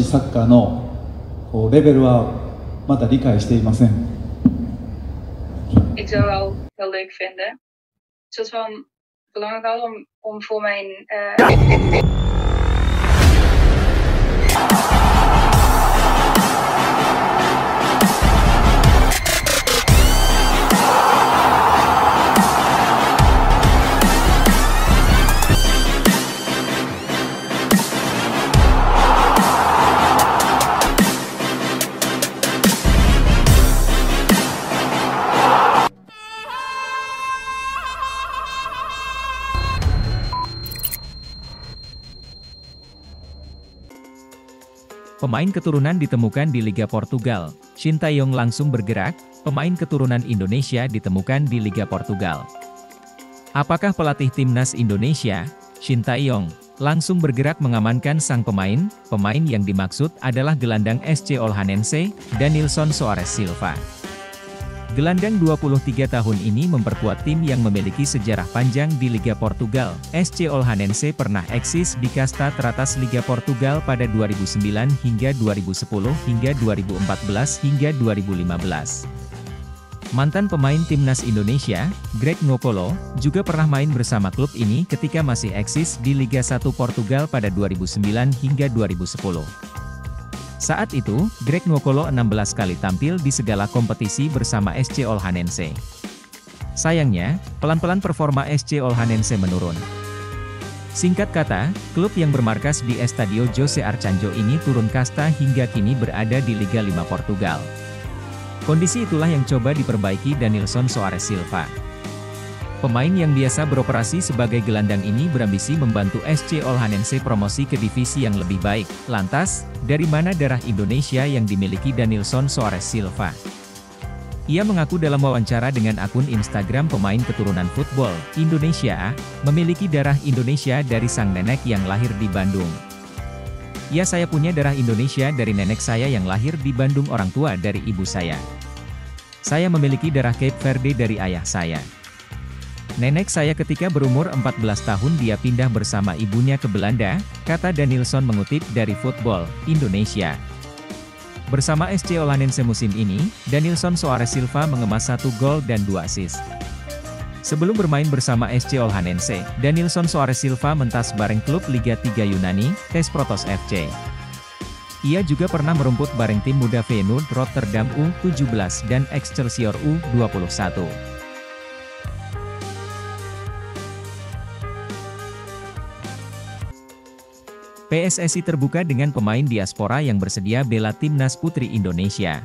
サッカーのレベルはまだ理解していません。Ik zou wel heel leuk vinden. Een soort van belangrijk wel om voor mijn. Pemain keturunan ditemukan di Liga Portugal. Shin Tae-yong langsung bergerak, pemain keturunan Indonesia ditemukan di Liga Portugal. Apakah pelatih timnas Indonesia, Shin Tae-yong, langsung bergerak mengamankan sang pemain? Pemain yang dimaksud adalah gelandang SC Olhanense, Danilson Soares Silva. Gelandang 23 tahun ini memperkuat tim yang memiliki sejarah panjang di Liga Portugal. SC Olhanense pernah eksis di kasta teratas Liga Portugal pada 2009 hingga 2010 hingga 2014 hingga 2015. Mantan pemain timnas Indonesia, Greg Nwokolo, juga pernah main bersama klub ini ketika masih eksis di Liga 1 Portugal pada 2009 hingga 2010. Saat itu, Greg Nwokolo 16 kali tampil di segala kompetisi bersama SC Olhanense. Sayangnya, pelan-pelan performa SC Olhanense menurun. Singkat kata, klub yang bermarkas di Estadio José Arcanjo ini turun kasta hingga kini berada di Liga 5 Portugal. Kondisi itulah yang coba diperbaiki Danilson Soares Silva. Pemain yang biasa beroperasi sebagai gelandang ini berambisi membantu SC Olhanense promosi ke divisi yang lebih baik. Lantas, dari mana darah Indonesia yang dimiliki Danilson Soares Silva? Ia mengaku dalam wawancara dengan akun Instagram pemain keturunan football Indonesia, memiliki darah Indonesia dari sang nenek yang lahir di Bandung. Ya, saya punya darah Indonesia dari nenek saya yang lahir di Bandung, orang tua dari ibu saya. Saya memiliki darah Cape Verde dari ayah saya. Nenek saya ketika berumur 14 tahun dia pindah bersama ibunya ke Belanda, kata Danilson mengutip dari Football Indonesia. Bersama SC Olhanense musim ini, Danilson Soares Silva mengemas 1 gol dan 2 assist. Sebelum bermain bersama SC Olhanense, Danilson Soares Silva mentas bareng klub Liga 3 Yunani, Thesprotos FC. Ia juga pernah merumput bareng tim muda Feyenoord Rotterdam U17 dan Excelsior U21. PSSI terbuka dengan pemain diaspora yang bersedia bela timnas putri Indonesia.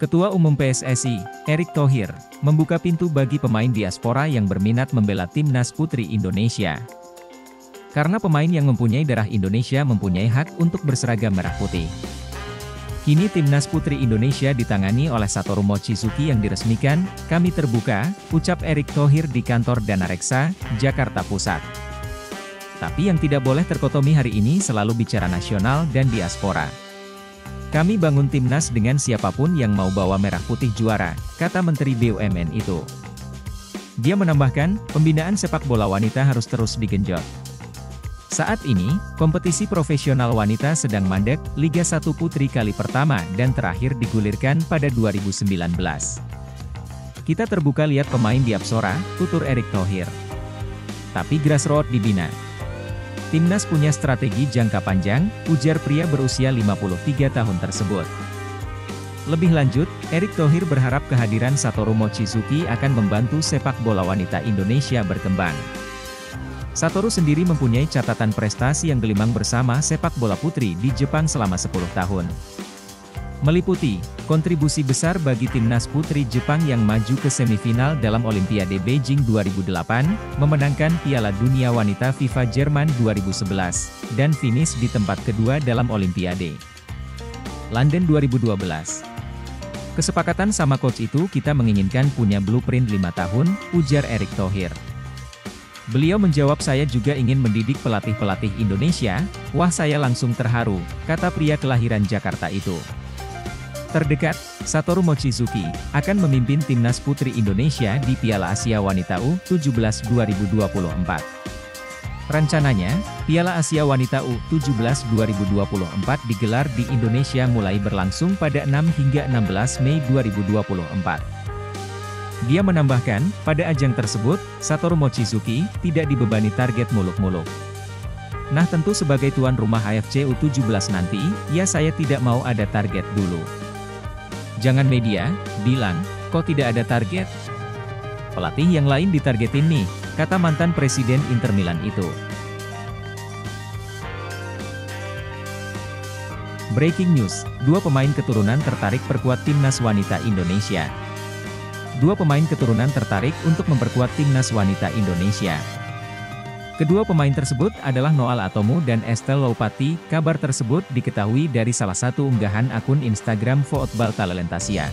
Ketua Umum PSSI, Erick Thohir, membuka pintu bagi pemain diaspora yang berminat membela timnas putri Indonesia. Karena pemain yang mempunyai darah Indonesia mempunyai hak untuk berseragam merah putih. Kini timnas putri Indonesia ditangani oleh Satoru Mochizuki yang diresmikan, kami terbuka, ucap Erick Thohir di kantor Dana Reksa, Jakarta Pusat. Tapi yang tidak boleh terkotomi hari ini selalu bicara nasional dan diaspora. Kami bangun timnas dengan siapapun yang mau bawa merah putih juara, kata Menteri BUMN itu. Dia menambahkan, pembinaan sepak bola wanita harus terus digenjot. Saat ini, kompetisi profesional wanita sedang mandek, Liga 1 Putri kali pertama dan terakhir digulirkan pada 2019. Kita terbuka lihat pemain di Apsora, tutur Erick Thohir. Tapi grassroots dibina. Timnas punya strategi jangka panjang, ujar pria berusia 53 tahun tersebut. Lebih lanjut, Erick Thohir berharap kehadiran Satoru Mochizuki akan membantu sepak bola wanita Indonesia berkembang. Satoru sendiri mempunyai catatan prestasi yang gelimang bersama sepak bola putri di Jepang selama 10 tahun. Meliputi, kontribusi besar bagi timnas putri Jepang yang maju ke semifinal dalam Olimpiade Beijing 2008, memenangkan Piala Dunia Wanita FIFA Jerman 2011, dan finish di tempat kedua dalam Olimpiade London 2012. Kesepakatan sama coach itu kita menginginkan punya blueprint 5 tahun, ujar Erick Thohir. Beliau menjawab saya juga ingin mendidik pelatih-pelatih Indonesia, wah saya langsung terharu, kata pria kelahiran Jakarta itu. Terdekat, Satoru Mochizuki, akan memimpin timnas putri Indonesia di Piala Asia Wanita U17 2024. Rencananya, Piala Asia Wanita U17 2024 digelar di Indonesia mulai berlangsung pada 6 hingga 16 Mei 2024. Dia menambahkan, pada ajang tersebut, Satoru Mochizuki tidak dibebani target muluk-muluk. Nah tentu sebagai tuan rumah AFC U17 nanti, ya saya tidak mau ada target dulu. Jangan media bilang, kok tidak ada target? Pelatih yang lain ditargetin nih, kata mantan presiden Inter Milan itu. Breaking news, 2 pemain keturunan tertarik perkuat timnas wanita Indonesia. 2 pemain keturunan tertarik untuk memperkuat timnas wanita Indonesia. Kedua pemain tersebut adalah Noal Atomu dan Estelle Loupati. Kabar tersebut diketahui dari salah satu unggahan akun Instagram Voetbal Talentasia.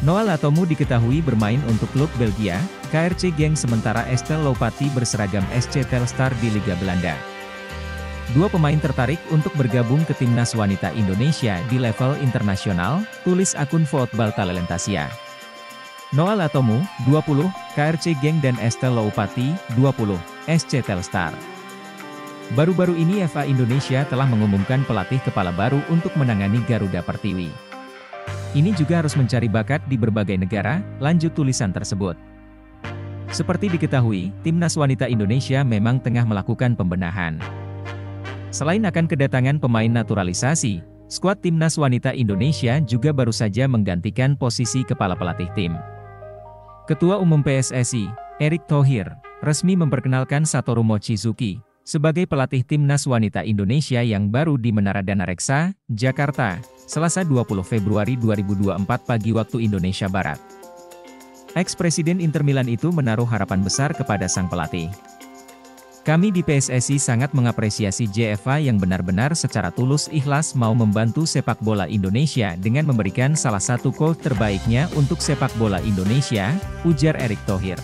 Noal Atomu diketahui bermain untuk klub Belgia, KRC Genk, sementara Estelle Loupati berseragam SC Telstar di Liga Belanda. 2 pemain tertarik untuk bergabung ke timnas wanita Indonesia di level internasional, tulis akun Voetbal Talentasia. Noal Atomu, 20, KRC Genk dan Estelle Loupati, 20, SC Telstar. Baru-baru ini FA Indonesia telah mengumumkan pelatih kepala baru untuk menangani Garuda Pertiwi. Ini juga harus mencari bakat di berbagai negara, lanjut tulisan tersebut. Seperti diketahui, timnas wanita Indonesia memang tengah melakukan pembenahan. Selain akan kedatangan pemain naturalisasi, skuad timnas wanita Indonesia juga baru saja menggantikan posisi kepala pelatih tim. Ketua Umum PSSI, Erick Thohir, resmi memperkenalkan Satoru Mochizuki sebagai pelatih timnas wanita Indonesia yang baru di Menara Dana Reksa, Jakarta, Selasa 20 Februari 2024 pagi waktu Indonesia Barat. Ex-presiden Inter Milan itu menaruh harapan besar kepada sang pelatih. Kami di PSSI sangat mengapresiasi JFA yang benar-benar secara tulus ikhlas mau membantu sepak bola Indonesia dengan memberikan salah satu coach terbaiknya untuk sepak bola Indonesia, ujar Erick Thohir.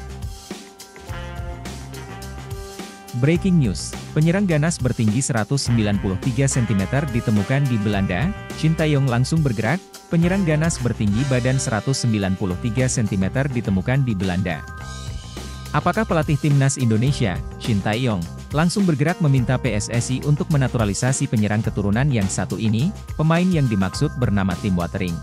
Breaking news, penyerang ganas bertinggi 193 cm ditemukan di Belanda. Shin Tae-yong langsung bergerak, penyerang ganas bertinggi badan 193 cm ditemukan di Belanda. Apakah pelatih timnas Indonesia, Shin Tae-yong, langsung bergerak meminta PSSI untuk menaturalisasi penyerang keturunan yang satu ini? Pemain yang dimaksud bernama Tim Watering.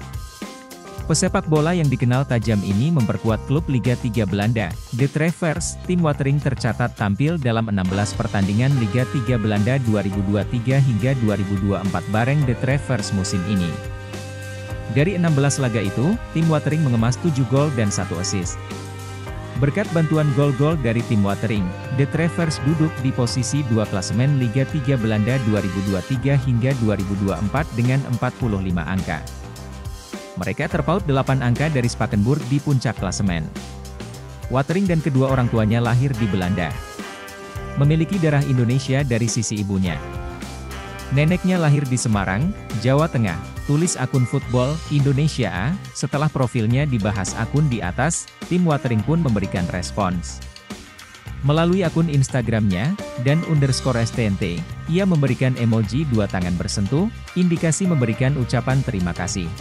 Pesepak bola yang dikenal tajam ini memperkuat klub Liga 3 Belanda, De Travers. Tim Watering tercatat tampil dalam 16 pertandingan Liga 3 Belanda 2023 hingga 2024 bareng De Travers musim ini. Dari 16 laga itu, tim Watering mengemas 7 gol dan 1 assist. Berkat bantuan gol-gol dari tim Watering, De Travers duduk di posisi 2 klasemen Liga 3 Belanda 2023 hingga 2024 dengan 45 angka. Mereka terpaut 8 angka dari Spakenburg di puncak klasemen. Watering dan kedua orang tuanya lahir di Belanda. Memiliki darah Indonesia dari sisi ibunya. Neneknya lahir di Semarang, Jawa Tengah, tulis akun Football Indonesia. Setelah profilnya dibahas akun di atas, tim Watering pun memberikan respons. Melalui akun Instagramnya, dan_STNT, ia memberikan emoji 2 tangan bersentuh, indikasi memberikan ucapan terima kasih.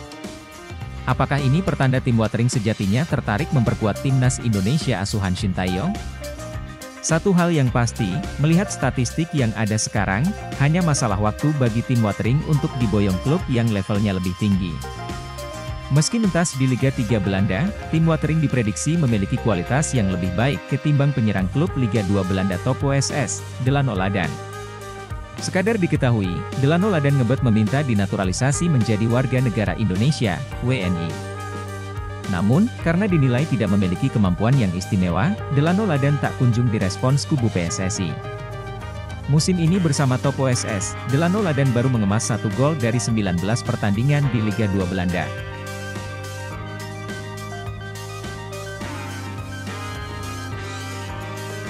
Apakah ini pertanda tim Watering sejatinya tertarik memperkuat timnas Indonesia asuhan Shin Tae-yong? Satu hal yang pasti, melihat statistik yang ada sekarang, hanya masalah waktu bagi tim Watering untuk diboyong klub yang levelnya lebih tinggi. Meski mentas di Liga 3 Belanda, tim Watering diprediksi memiliki kualitas yang lebih baik ketimbang penyerang klub Liga 2 Belanda top WSS, Delano Ladan. Sekadar diketahui, Delano Ladan ngebet meminta dinaturalisasi menjadi warga negara Indonesia, WNI. Namun, karena dinilai tidak memiliki kemampuan yang istimewa, Delano Ladan tak kunjung direspons kubu PSSI. Musim ini bersama top OSS, Delano Ladan baru mengemas 1 gol dari 19 pertandingan di Liga 2 Belanda.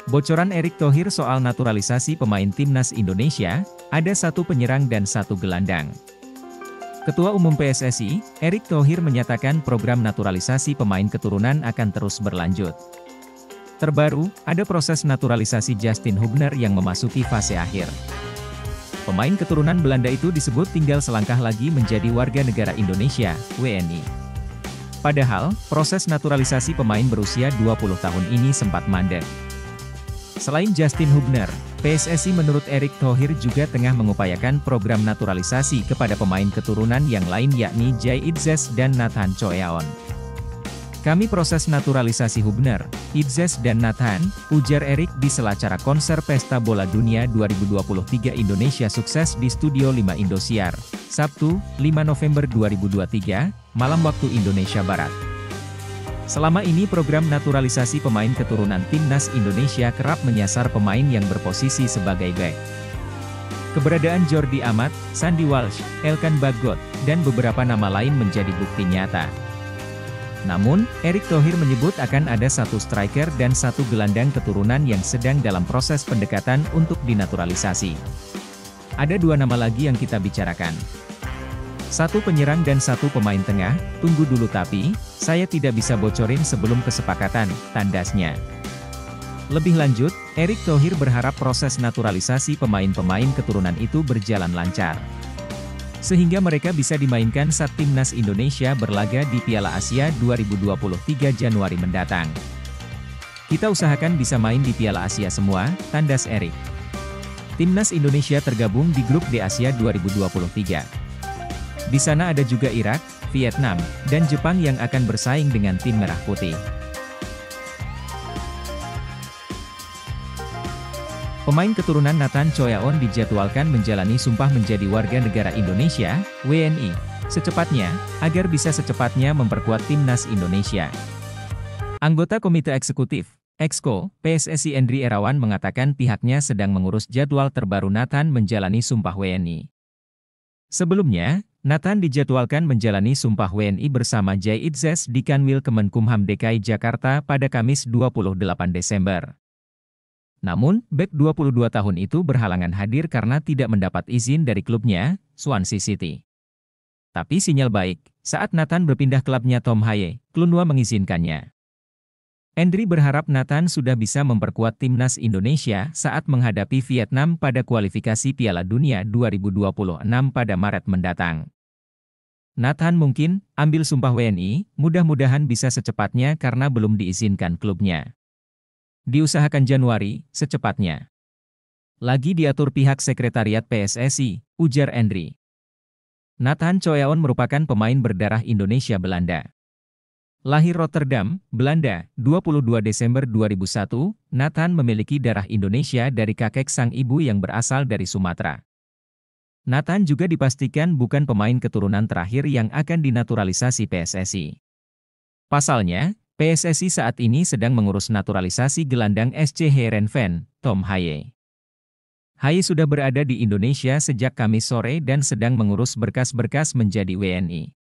Bocoran Erick Thohir soal naturalisasi pemain timnas Indonesia, ada 1 penyerang dan 1 gelandang. Ketua Umum PSSI, Erick Thohir menyatakan program naturalisasi pemain keturunan akan terus berlanjut. Terbaru, ada proses naturalisasi Justin Hubner yang memasuki fase akhir. Pemain keturunan Belanda itu disebut tinggal selangkah lagi menjadi warga negara Indonesia, WNI. Padahal, proses naturalisasi pemain berusia 20 tahun ini sempat mandek. Selain Justin Hubner, PSSI menurut Erick Thohir juga tengah mengupayakan program naturalisasi kepada pemain keturunan yang lain yakni Jay Itzes dan Nathan Choeaon. Kami proses naturalisasi Hubner, Itzes dan Nathan, ujar Erick di sela acara konser Pesta Bola Dunia 2023 Indonesia Sukses di Studio 5 Indosiar, Sabtu, 5 November 2023, malam waktu Indonesia Barat. Selama ini program naturalisasi pemain keturunan Timnas Indonesia kerap menyasar pemain yang berposisi sebagai bek. Keberadaan Jordi Amat, Sandy Walsh, Elkan Bagot, dan beberapa nama lain menjadi bukti nyata. Namun, Erick Thohir menyebut akan ada satu striker dan satu gelandang keturunan yang sedang dalam proses pendekatan untuk dinaturalisasi. Ada dua nama lagi yang kita bicarakan. Satu penyerang dan satu pemain tengah, tunggu dulu tapi, saya tidak bisa bocorin sebelum kesepakatan, tandasnya. Lebih lanjut, Erick Thohir berharap proses naturalisasi pemain-pemain keturunan itu berjalan lancar. Sehingga mereka bisa dimainkan saat Timnas Indonesia berlaga di Piala Asia 2023 Januari mendatang. Kita usahakan bisa main di Piala Asia semua, tandas Erick. Timnas Indonesia tergabung di grup D Asia 2023. Di sana ada juga Irak, Vietnam, dan Jepang yang akan bersaing dengan tim Merah Putih. Pemain keturunan Nathan Choeaon dijadwalkan menjalani sumpah menjadi warga negara Indonesia, WNI, secepatnya, agar bisa secepatnya memperkuat Timnas Indonesia. Anggota Komite Eksekutif, Exco, PSSI Endri Irawan mengatakan pihaknya sedang mengurus jadwal terbaru Nathan menjalani sumpah WNI. Sebelumnya, Nathan dijadwalkan menjalani sumpah WNI bersama Jay Itzes di Kanwil Kemenkumham DKI Jakarta pada Kamis 28 Desember. Namun, bek 22 tahun itu berhalangan hadir karena tidak mendapat izin dari klubnya, Swansea City. Tapi sinyal baik, saat Nathan berpindah klubnya Tom Haye, Klunwa mengizinkannya. Endri berharap Nathan sudah bisa memperkuat Timnas Indonesia saat menghadapi Vietnam pada kualifikasi Piala Dunia 2026 pada Maret mendatang. Nathan mungkin ambil sumpah WNI, mudah-mudahan bisa secepatnya karena belum diizinkan klubnya. Diusahakan Januari, secepatnya. Lagi diatur pihak sekretariat PSSI, ujar Endri. Nathan Choeaon merupakan pemain berdarah Indonesia-Belanda. Lahir Rotterdam, Belanda, 22 Desember 2001, Nathan memiliki darah Indonesia dari kakek sang ibu yang berasal dari Sumatera. Nathan juga dipastikan bukan pemain keturunan terakhir yang akan dinaturalisasi PSSI. Pasalnya, PSSI saat ini sedang mengurus naturalisasi gelandang SC Heerenveen, Tom Haye. Haye sudah berada di Indonesia sejak Kamis sore dan sedang mengurus berkas-berkas menjadi WNI.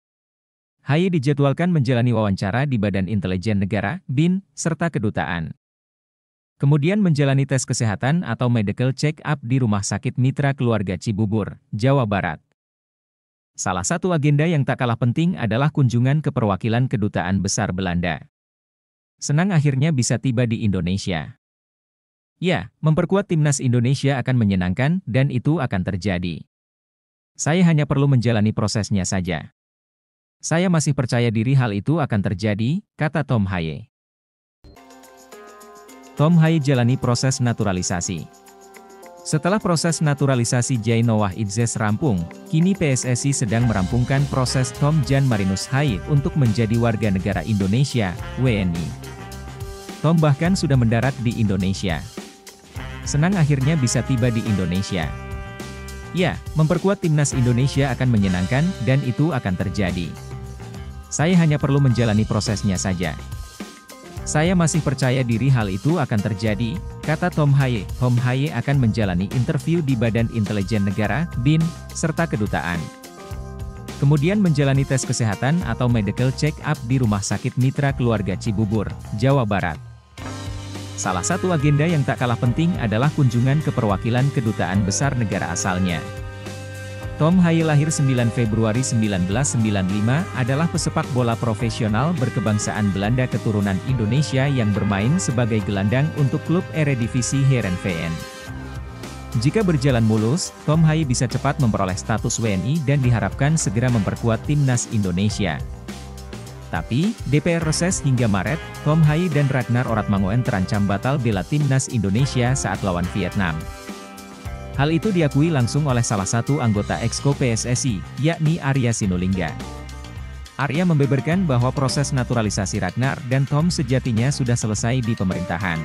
Haye dijadwalkan menjalani wawancara di Badan Intelijen Negara, BIN, serta kedutaan. Kemudian menjalani tes kesehatan atau medical check-up di Rumah Sakit Mitra Keluarga Cibubur, Jawa Barat. Salah satu agenda yang tak kalah penting adalah kunjungan ke perwakilan Kedutaan Besar Belanda. Senang akhirnya bisa tiba di Indonesia. Ya, memperkuat Timnas Indonesia akan menyenangkan dan itu akan terjadi. Saya hanya perlu menjalani prosesnya saja. Saya masih percaya diri hal itu akan terjadi, kata Tom Haye. Tom Haye jalani proses naturalisasi. Setelah proses naturalisasi Jay Noah Itzes rampung, kini PSSI sedang merampungkan proses Tom Jan Marinus Haye untuk menjadi warga negara Indonesia, WNI. Tom bahkan sudah mendarat di Indonesia. Senang akhirnya bisa tiba di Indonesia. Ya, memperkuat Timnas Indonesia akan menyenangkan dan itu akan terjadi. Saya hanya perlu menjalani prosesnya saja. Saya masih percaya diri hal itu akan terjadi, kata Tom Haye. Tom Haye akan menjalani interview di Badan Intelijen Negara, BIN, serta kedutaan. Kemudian menjalani tes kesehatan atau medical check-up di Rumah Sakit Mitra Keluarga Cibubur, Jawa Barat. Salah satu agenda yang tak kalah penting adalah kunjungan ke perwakilan kedutaan besar negara asalnya. Tom Haye lahir 9 Februari 1995 adalah pesepak bola profesional berkebangsaan Belanda keturunan Indonesia yang bermain sebagai gelandang untuk klub Eredivisie Heerenveen. Jika berjalan mulus, Tom Haye bisa cepat memperoleh status WNI dan diharapkan segera memperkuat Timnas Indonesia. Tapi, DPR reses hingga Maret, Tom Hai dan Ragnar Oratmangoen terancam batal bela timnas Indonesia saat lawan Vietnam. Hal itu diakui langsung oleh salah satu anggota Exco PSSI, yakni Arya Sinulinga. Arya membeberkan bahwa proses naturalisasi Ragnar dan Tom sejatinya sudah selesai di pemerintahan.